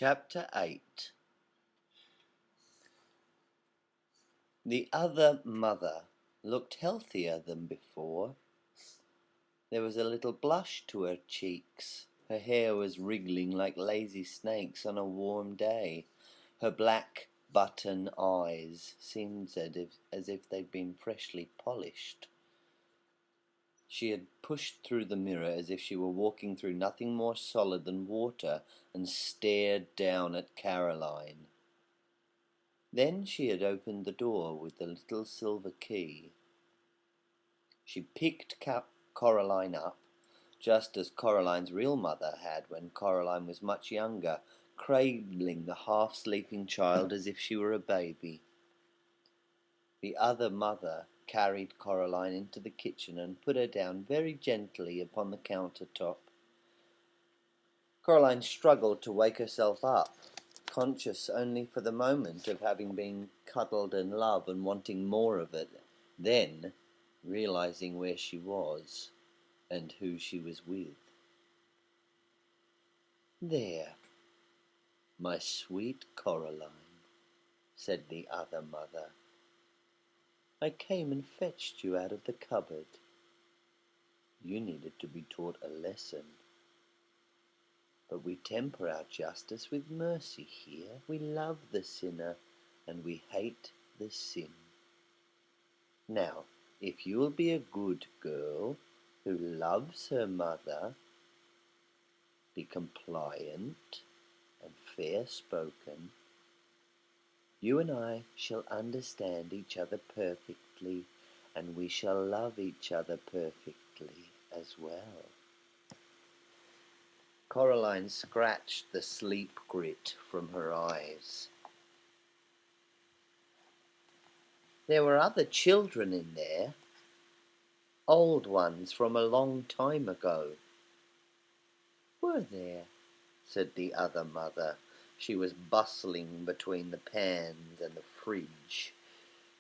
Chapter 8. The other mother looked healthier than before. There was a little blush to her cheeks. Her hair was wriggling like lazy snakes on a warm day. Her black button eyes seemed as if they'd been freshly polished. She had pushed through the mirror as if she were walking through nothing more solid than water and stared down at Caroline. Then she had opened the door with the little silver key. She picked Coraline up, just as Coraline's real mother had when Coraline was much younger, cradling the half-sleeping child as if she were a baby. The other mother carried Coraline into the kitchen and put her down very gently upon the countertop. Coraline struggled to wake herself up, conscious only for the moment of having been cuddled and loved and wanting more of it, then realizing where she was and who she was with. "There, my sweet Coraline," said the other mother. "I came and fetched you out of the cupboard. You needed to be taught a lesson. But we temper our justice with mercy here. We love the sinner and we hate the sin. Now, if you will be a good girl who loves her mother, be compliant and fair-spoken, you and I shall understand each other perfectly, and we shall love each other perfectly as well." Coraline scratched the sleep grit from her eyes. There were other children in there, old ones from a long time ago. "Were there?" said the other mother. She was bustling between the pans and the fridge,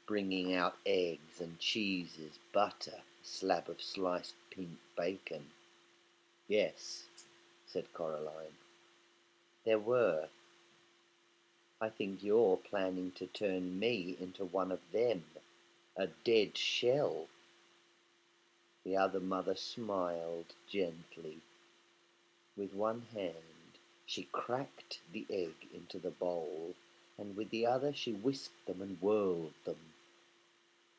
bringing out eggs and cheeses, butter, a slab of sliced pink bacon. "Yes," said Coraline, "there were. I think you're planning to turn me into one of them, a dead shell." The other mother smiled gently. With one hand she cracked the egg into the bowl, and with the other she whisked them and whirled them.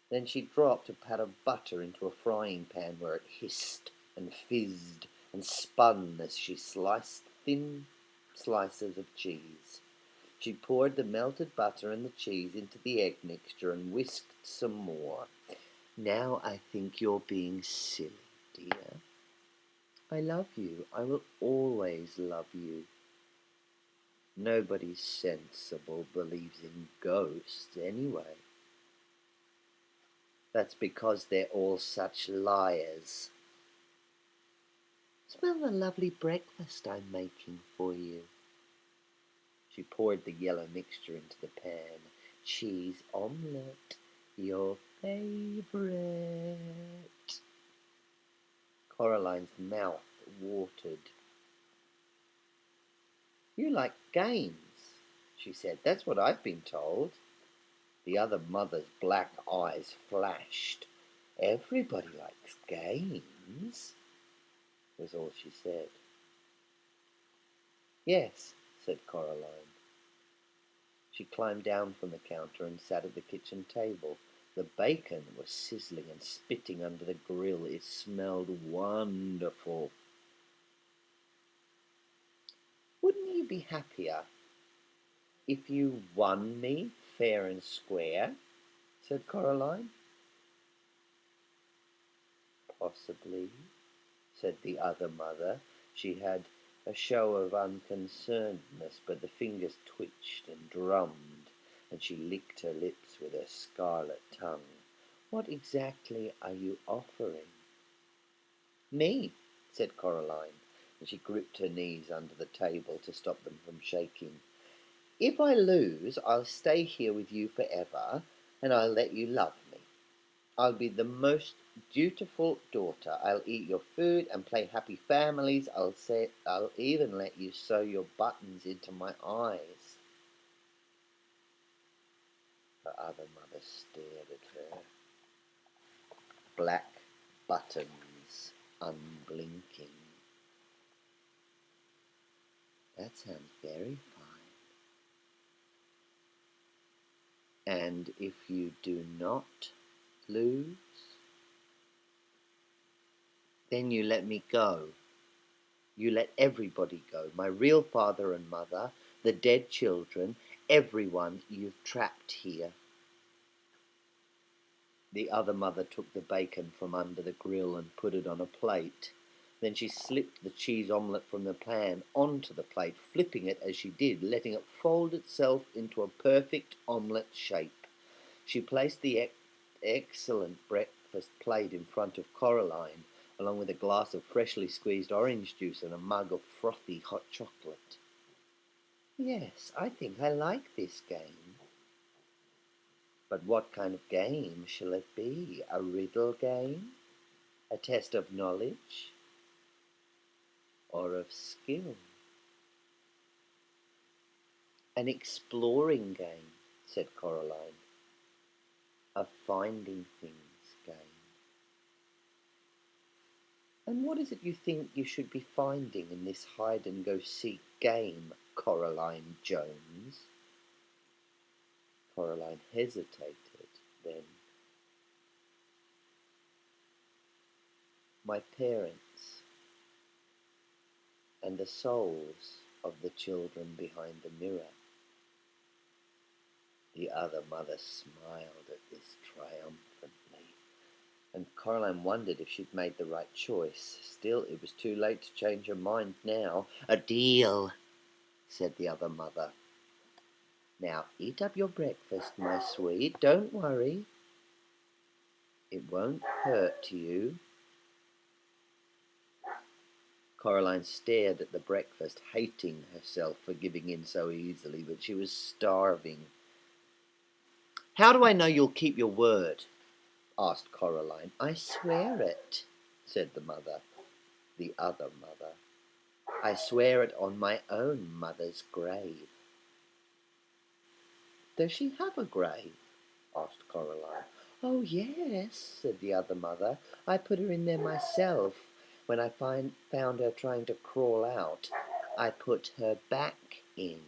Then she dropped a pat of butter into a frying pan where it hissed and fizzed and spun as she sliced thin slices of cheese. She poured the melted butter and the cheese into the egg mixture and whisked some more. "Now I think you're being silly, dear. I love you. I will always love you. Nobody sensible believes in ghosts anyway. That's because they're all such liars. Smell the lovely breakfast I'm making for you." She poured the yellow mixture into the pan. "Cheese omelette, your favourite." Coraline's mouth watered. "You like games," she said. "That's what I've been told." The other mother's black eyes flashed. "Everybody likes games," was all she said. "Yes," said Coraline. She climbed down from the counter and sat at the kitchen table. The bacon was sizzling and spitting under the grill. It smelled wonderful. "Wouldn't you be happier if you won me fair and square?" said Coraline. "Possibly," said the other mother. She had a show of unconcernedness, but the fingers twitched and drummed, and she licked her lips with her scarlet tongue. "What exactly are you offering?" "Me," said Coraline, and she gripped her knees under the table to stop them from shaking. "If I lose, I'll stay here with you forever, and I'll let you love me. I'll be the most dutiful daughter. I'll eat your food and play happy families. I'll even let you sew your buttons into my eyes. The other mother stared at her. Black buttons, unblinking. That sounds very fine. And if you do not lose, then you let me go. You let everybody go. My real father and mother, the dead children, everyone you've trapped here. The other mother took the bacon from under the grill and put it on a plate. Then she slipped the cheese omelette from the pan onto the plate, flipping it as she did, letting it fold itself into a perfect omelette shape. She placed the excellent breakfast plate in front of Coraline, along with a glass of freshly squeezed orange juice and a mug of frothy hot chocolate. Yes, I think I like this game. But what kind of game shall it be? A riddle game? A test of knowledge? Or of skill? An exploring game, said Coraline. A finding things game. And what is it you think you should be finding in this hide-and-go-seek game, Coraline Jones? Coraline hesitated, then. My parents and the souls of the children behind the mirror. The other mother smiled at this triumphantly, and Coraline wondered if she'd made the right choice. Still, it was too late to change her mind now. A deal, said the other mother. Now eat up your breakfast, my sweet. Don't worry. It won't hurt you. Coraline stared at the breakfast, hating herself for giving in so easily, but she was starving. How do I know you'll keep your word? Asked Coraline. I swear it, said the other mother. I swear it on my own mother's grave. Does she have a grave? Asked Coraline. Oh, yes, said the other mother. I put her in there myself. When I found her trying to crawl out, I put her back in.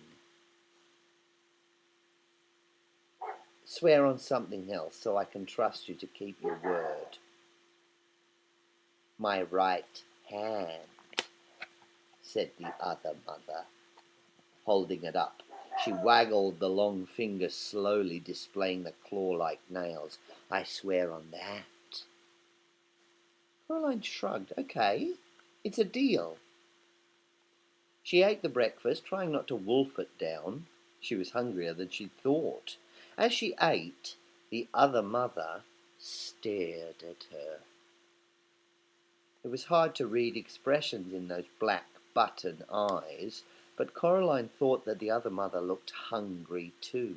Swear on something else so I can trust you to keep your word. My right hand, said the other mother, holding it up. She waggled the long finger slowly, displaying the claw-like nails. I swear on that. Coraline shrugged. Okay, it's a deal. She ate the breakfast, trying not to wolf it down. She was hungrier than she'd thought. As she ate, the other mother stared at her. It was hard to read expressions in those black button eyes, but Coraline thought that the other mother looked hungry too.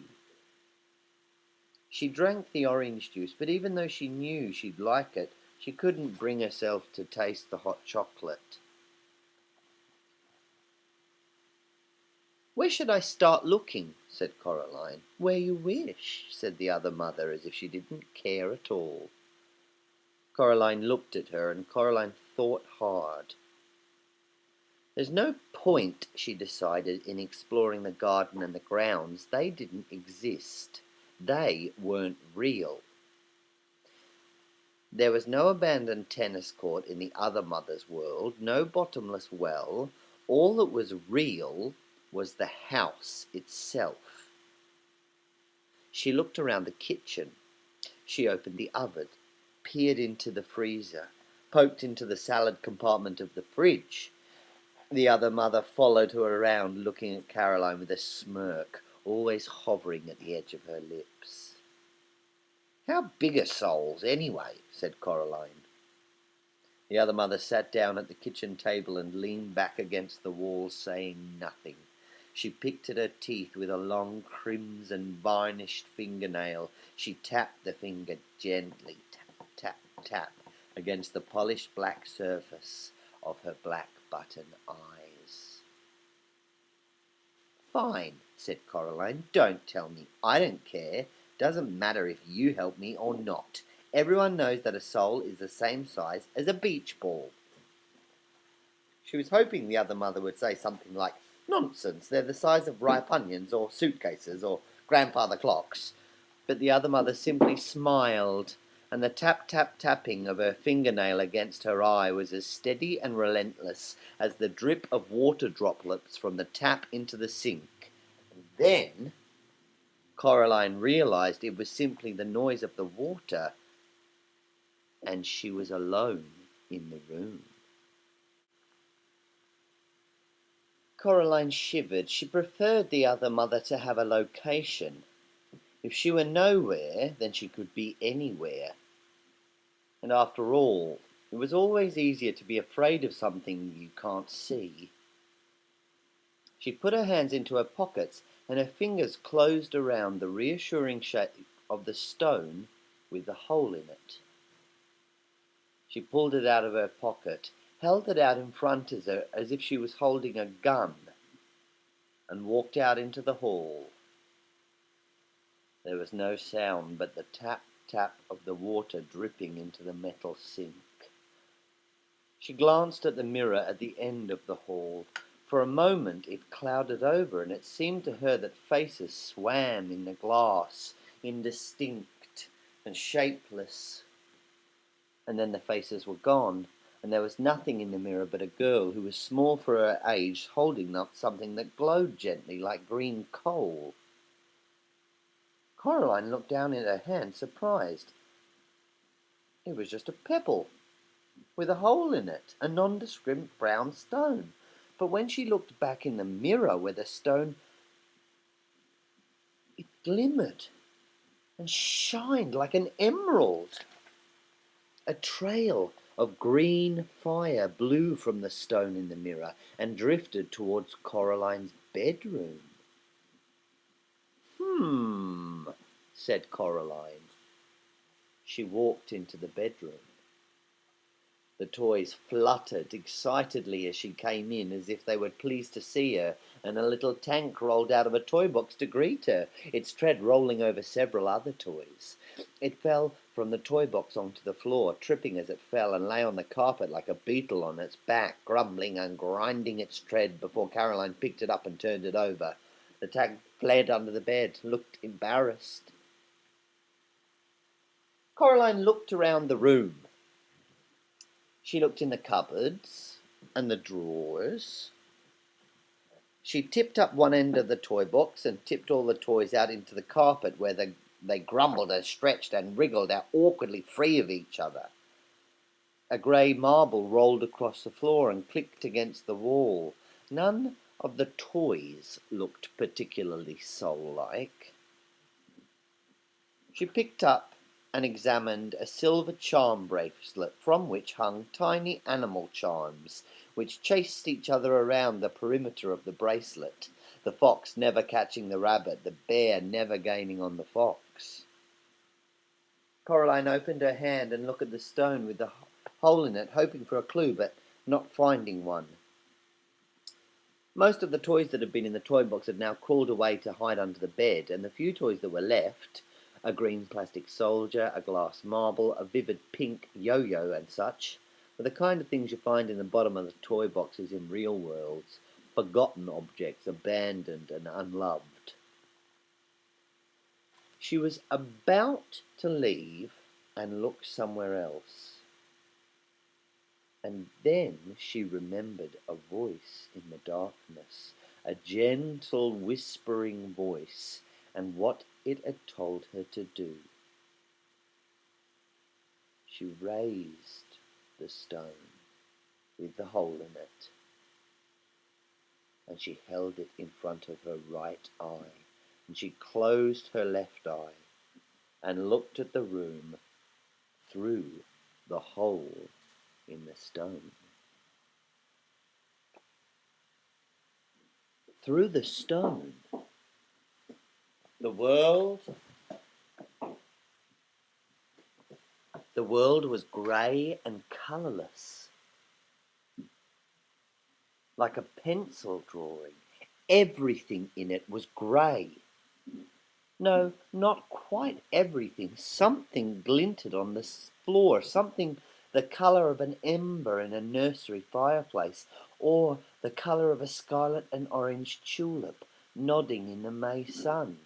She drank the orange juice, but even though she knew she'd like it, she couldn't bring herself to taste the hot chocolate. Where should I start looking? Said Coraline. Where you wish, said the other mother, as if she didn't care at all. Coraline looked at her, and Coraline thought hard. There's no point, she decided, in exploring the garden and the grounds. They didn't exist. They weren't real. There was no abandoned tennis court in the other mother's world, no bottomless well. All that was real was the house itself. She looked around the kitchen. She opened the oven, peered into the freezer, poked into the salad compartment of the fridge. The other mother followed her around, looking at Caroline with a smirk, always hovering at the edge of her lips. How big are souls, anyway? Said Coraline. The other mother sat down at the kitchen table and leaned back against the wall, saying nothing. She picked at her teeth with a long crimson varnished fingernail. She tapped the finger gently, tap, tap, tap. against the polished black surface of her black button eyes. "Fine," said Coraline. "Don't tell me. I don't care. Doesn't matter if you help me or not. Everyone knows that a soul is the same size as a beach ball." She was hoping the other mother would say something like, "Nonsense, they're the size of ripe onions or suitcases or grandfather clocks." But the other mother simply smiled, and the tap-tap-tapping of her fingernail against her eye was as steady and relentless as the drip of water droplets from the tap into the sink. And then Coraline realized it was simply the noise of the water, and she was alone in the room. Coraline shivered. She preferred the other mother to have a location. If she were nowhere, then she could be anywhere. And after all, it was always easier to be afraid of something you can't see. She put her hands into her pockets, and her fingers closed around the reassuring shape of the stone with the hole in it. She pulled it out of her pocket, held it out in front of her as if she was holding a gun, and walked out into the hall. There was no sound but the tap-tap of the water dripping into the metal sink. She glanced at the mirror at the end of the hall. For a moment it clouded over, and it seemed to her that faces swam in the glass, indistinct and shapeless. And then the faces were gone, and there was nothing in the mirror but a girl who was small for her age, holding up something that glowed gently like green coal. Coraline looked down at her hand, surprised. It was just a pebble, with a hole in it, a nondescript brown stone. But when she looked back in the mirror where the stone, it glimmered and shined like an emerald. A trail of green fire blew from the stone in the mirror and drifted towards Coraline's bedroom. Said Coraline. She walked into the bedroom. The toys fluttered excitedly as she came in, as if they were pleased to see her, and a little tank rolled out of a toy box to greet her, its tread rolling over several other toys. It fell from the toy box onto the floor, tripping as it fell, and lay on the carpet like a beetle on its back, grumbling and grinding its tread before Caroline picked it up and turned it over. The tank fled under the bed, looked embarrassed. Coraline looked around the room. She looked in the cupboards and the drawers. She tipped up one end of the toy box and tipped all the toys out into the carpet, where they grumbled and stretched and wriggled out awkwardly free of each other. A grey marble rolled across the floor and clicked against the wall. None of the toys looked particularly soul-like. She picked up and examined a silver charm bracelet from which hung tiny animal charms, which chased each other around the perimeter of the bracelet, the fox never catching the rabbit, the bear never gaining on the fox. Coraline opened her hand and looked at the stone with the hole in it, hoping for a clue, but not finding one. Most of the toys that had been in the toy box had now crawled away to hide under the bed, and the few toys that were left, a green plastic soldier, a glass marble, a vivid pink yo-yo and such, were the kind of things you find in the bottom of the toy boxes in real worlds, forgotten objects, abandoned and unloved. She was about to leave and look somewhere else. And then she remembered a voice in the darkness, a gentle whispering voice, and what it had told her to do. She raised the stone with the hole in it, and she held it in front of her right eye, and she closed her left eye and looked at the room through the hole in the stone. Through the stone, the world The world was grey and colourless, like a pencil drawing. Everything in it was grey. No, not quite everything. Something glinted on the floor, something the colour of an ember in a nursery fireplace, or the colour of a scarlet and orange tulip nodding in the May sun.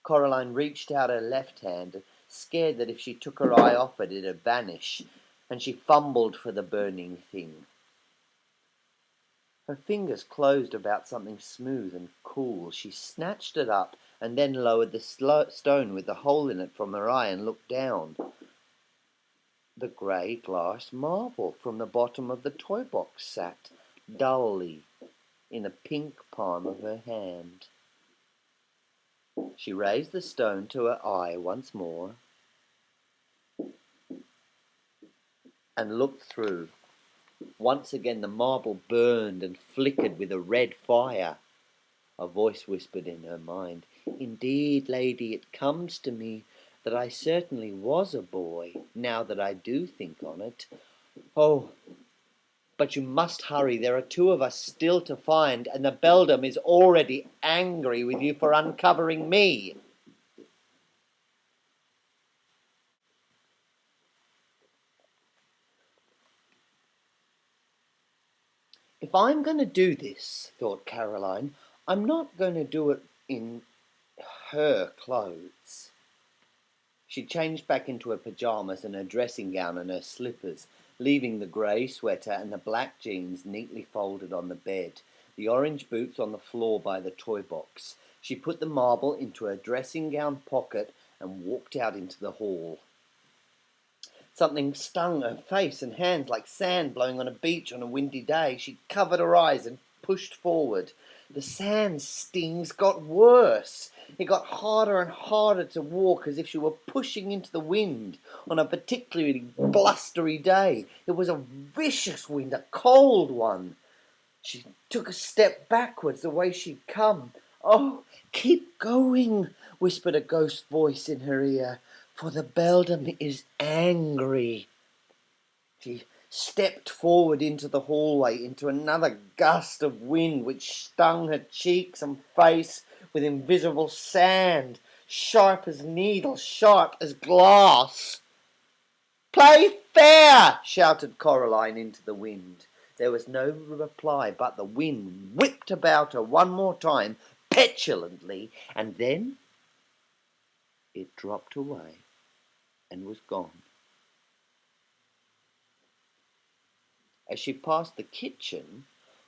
Coraline reached out her left hand, scared that if she took her eye off it, it'd vanish, and she fumbled for the burning thing. Her fingers closed about something smooth and cool. She snatched it up and then lowered the stone with the hole in it from her eye and looked down. The grey glass marble from the bottom of the toy box sat dully in the pink palm of her hand. She raised the stone to her eye once more and looked through. Once again the marble burned and flickered with a red fire. A voice whispered in her mind, "Indeed, lady, it comes to me that I certainly was a boy, now that I do think on it. Oh, but you must hurry, there are 2 of us still to find, and the beldam is already angry with you for uncovering me." If I'm going to do this, thought Caroline, I'm not going to do it in her clothes. She changed back into her pyjamas and her dressing gown and her slippers, leaving the grey sweater and the black jeans neatly folded on the bed, the orange boots on the floor by the toy box. She put the marble into her dressing gown pocket and walked out into the hall. Something stung her face and hands like sand blowing on a beach on a windy day. She covered her eyes and pushed forward. The sand stings got worse. It got harder and harder to walk, as if she were pushing into the wind on a particularly blustery day. It was a vicious wind, a cold one. She took a step backwards the way she'd come. "Oh, keep going," whispered a ghost voice in her ear, "for the beldam is angry." She stepped forward into the hallway, into another gust of wind which stung her cheeks and face with invisible sand, sharp as needles, sharp as glass. "Play fair!" shouted Coraline into the wind. There was no reply, but the wind whipped about her one more time, petulantly, and then it dropped away and was gone. As she passed the kitchen,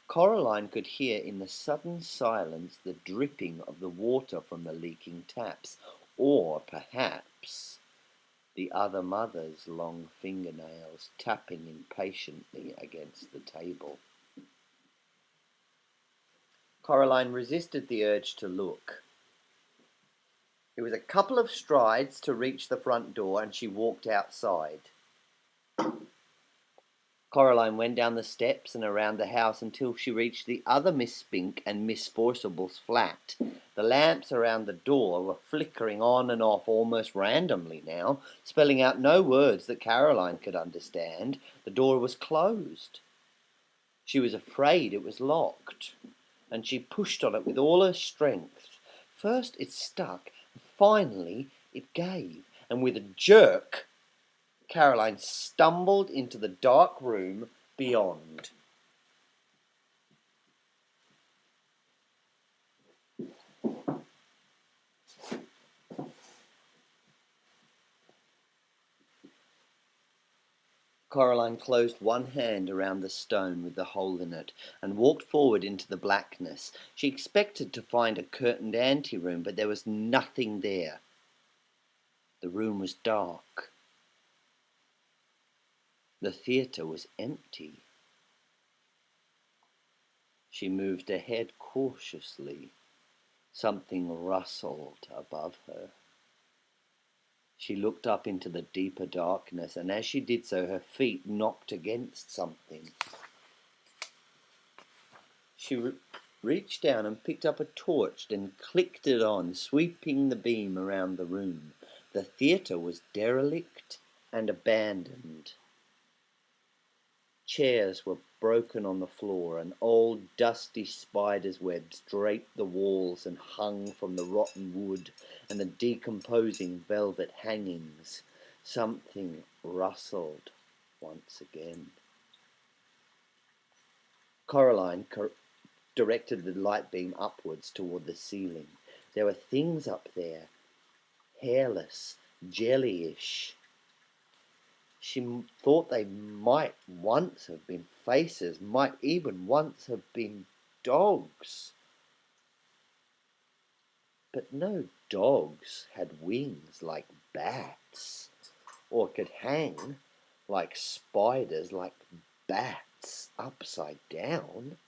Coraline could hear in the sudden silence the dripping of the water from the leaking taps, or perhaps the other mother's long fingernails tapping impatiently against the table. Coraline resisted the urge to look. It was a couple of strides to reach the front door, and she walked outside. Coraline went down the steps and around the house until she reached the other Miss Spink and Miss Forcible's flat. The lamps around the door were flickering on and off almost randomly now, spelling out no words that Caroline could understand. The door was closed. She was afraid it was locked, and she pushed on it with all her strength. First it stuck, and finally it gave, and with a jerk Caroline stumbled into the dark room beyond. Coraline closed one hand around the stone with the hole in it and walked forward into the blackness. She expected to find a curtained anteroom, but there was nothing there. The room was dark. The theatre was empty. She moved her head cautiously. Something rustled above her. She looked up into the deeper darkness, and as she did so, her feet knocked against something. She reached down and picked up a torch, then clicked it on, sweeping the beam around the room. The theatre was derelict and abandoned. Chairs were broken on the floor, and old dusty spiders' webs draped the walls and hung from the rotten wood and the decomposing velvet hangings. Something rustled once again. Coraline directed the light beam upwards toward the ceiling. There were things up there, hairless, jellyish. She thought they might once have been faces, might even once have been dogs. But no dogs had wings like bats, or could hang like spiders, like bats, upside down.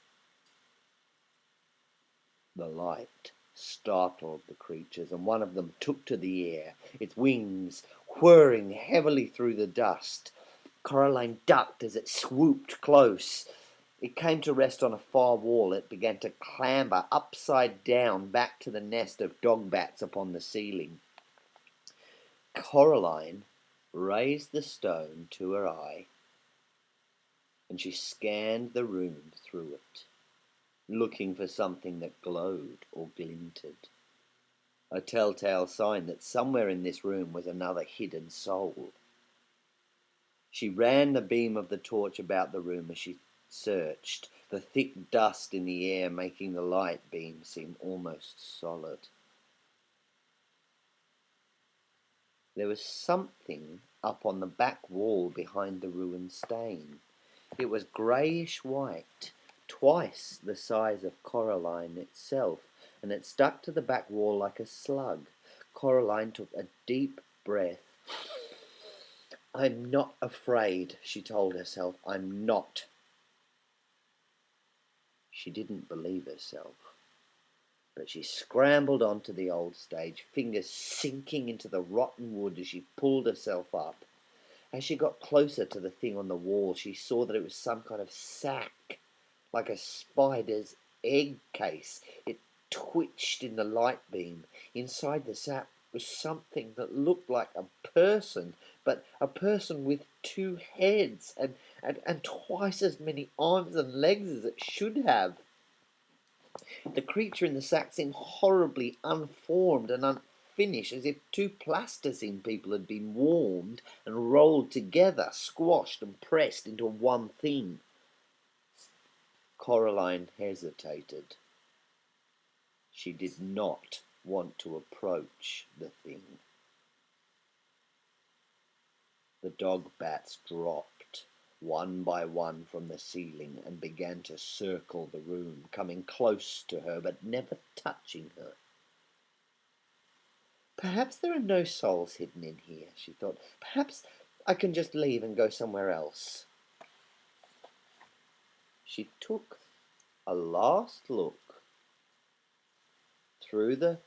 The light startled the creatures, and one of them took to the air, its wings whirring heavily through the dust. Coraline ducked as it swooped close. It came to rest on a far wall. It began to clamber upside down back to the nest of dog bats upon the ceiling. Coraline raised the stone to her eye, and she scanned the room through it, looking for something that glowed or glinted, a telltale sign that somewhere in this room was another hidden soul. She ran the beam of the torch about the room as she searched, the thick dust in the air making the light beam seem almost solid. There was something up on the back wall behind the ruined stain. It was greyish white, twice the size of Coraline itself, and it stuck to the back wall like a slug. Coraline took a deep breath. "I'm not afraid," she told herself. "I'm not." She didn't believe herself, but she scrambled onto the old stage, fingers sinking into the rotten wood as she pulled herself up. As she got closer to the thing on the wall, she saw that it was some kind of sack, like a spider's egg case. It twitched in the light beam. Inside the sack was something that looked like a person, but a person with two heads and twice as many arms and legs as it should have. The creature in the sack seemed horribly unformed and unfinished, as if two plasticine people had been warmed and rolled together, squashed and pressed into one thing. Coraline hesitated. She did not want to approach the thing. The dog bats dropped one by one from the ceiling and began to circle the room, coming close to her but never touching her. "Perhaps there are no souls hidden in here," she thought. "Perhaps I can just leave and go somewhere else." She took a last look through the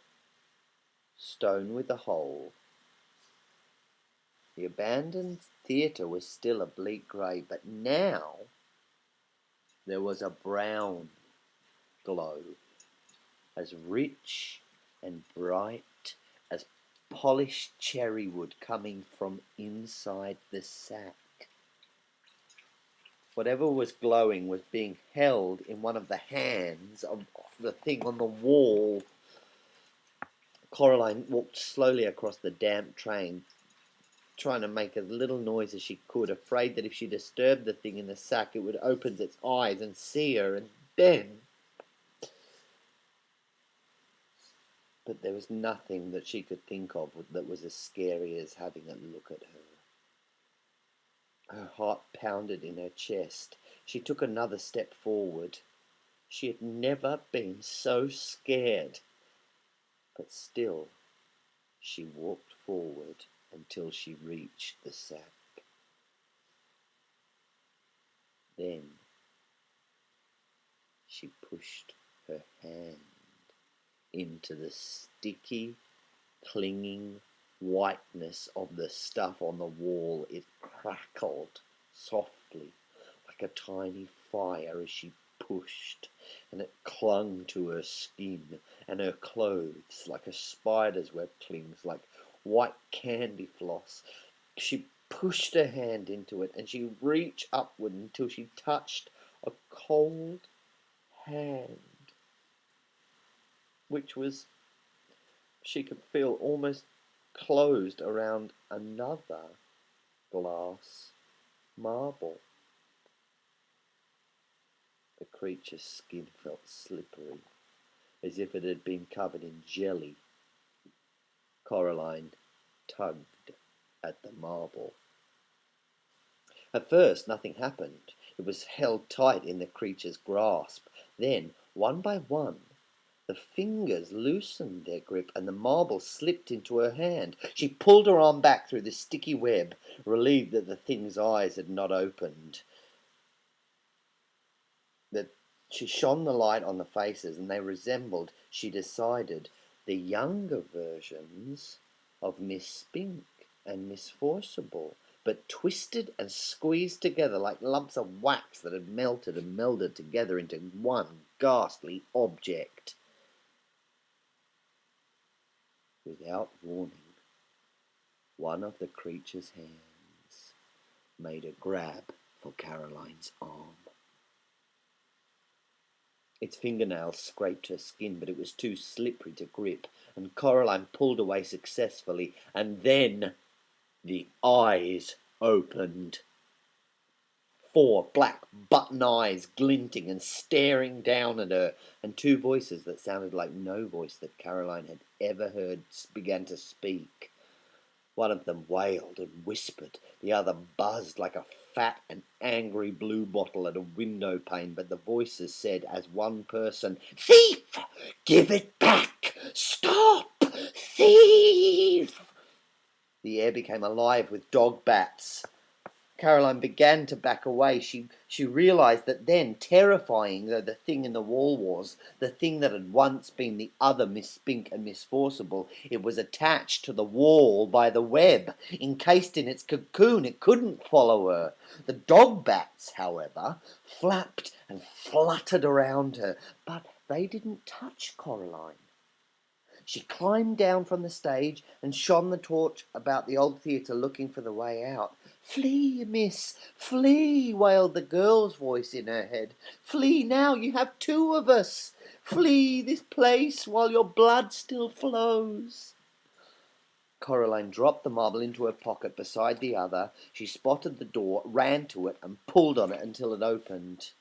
stone with the hole. The abandoned theatre was still a bleak grey, but now there was a brown glow, as rich and bright as polished cherry wood coming from inside the sack. Whatever was glowing was being held in one of the hands of the thing on the wall. Coraline walked slowly across the damp train, trying to make as little noise as she could, afraid that if she disturbed the thing in the sack it would open its eyes and see her, and then... But there was nothing that she could think of that was as scary as having a look at her. Her heart pounded in her chest. She took another step forward. She had never been so scared. But still, she walked forward until she reached the sack. Then she pushed her hand into the sticky, clinging whiteness of the stuff on the wall. It crackled softly like a tiny fire as she pushed, and it clung to her skin and her clothes like a spider's web clings, like white candy floss. She pushed her hand into it and she reached upward until she touched a cold hand, which was, she could feel almost closed around another glass marble. The creature's skin felt slippery, as if it had been covered in jelly. Coraline tugged at the marble. At first nothing happened. It was held tight in the creature's grasp. Then, one by one, the fingers loosened their grip and the marble slipped into her hand. She pulled her arm back through the sticky web, relieved that the thing's eyes had not opened. That she shone the light on the faces, and they resembled, she decided, the younger versions of Miss Spink and Miss Forcible, but twisted and squeezed together like lumps of wax that had melted and melded together into one ghastly object. Without warning, one of the creature's hands made a grab for Caroline's arm. Its fingernails scraped her skin, but it was too slippery to grip, and Coraline pulled away successfully, and then the eyes opened. 4 black button eyes glinting and staring down at her, and 2 voices that sounded like no voice that Caroline had ever heard began to speak. One of them wailed and whispered, the other buzzed like a fat and angry blue bottle at a window pane, but the voices said as one person, "Thief! Give it back! Stop! Thief!" The air became alive with dog bats. Caroline began to back away. She realised that then, terrifying though the thing in the wall was, the thing that had once been the other Miss Spink and Miss Forcible, it was attached to the wall by the web. Encased in its cocoon, it couldn't follow her. The dog bats, however, flapped and fluttered around her, but they didn't touch Coraline. She climbed down from the stage and shone the torch about the old theatre, looking for the way out. "Flee, miss, flee," wailed the girl's voice in her head. "Flee now, you have 2 of us. Flee this place while your blood still flows." Coraline dropped the marble into her pocket beside the other. She spotted the door, ran to it, and pulled on it until it opened.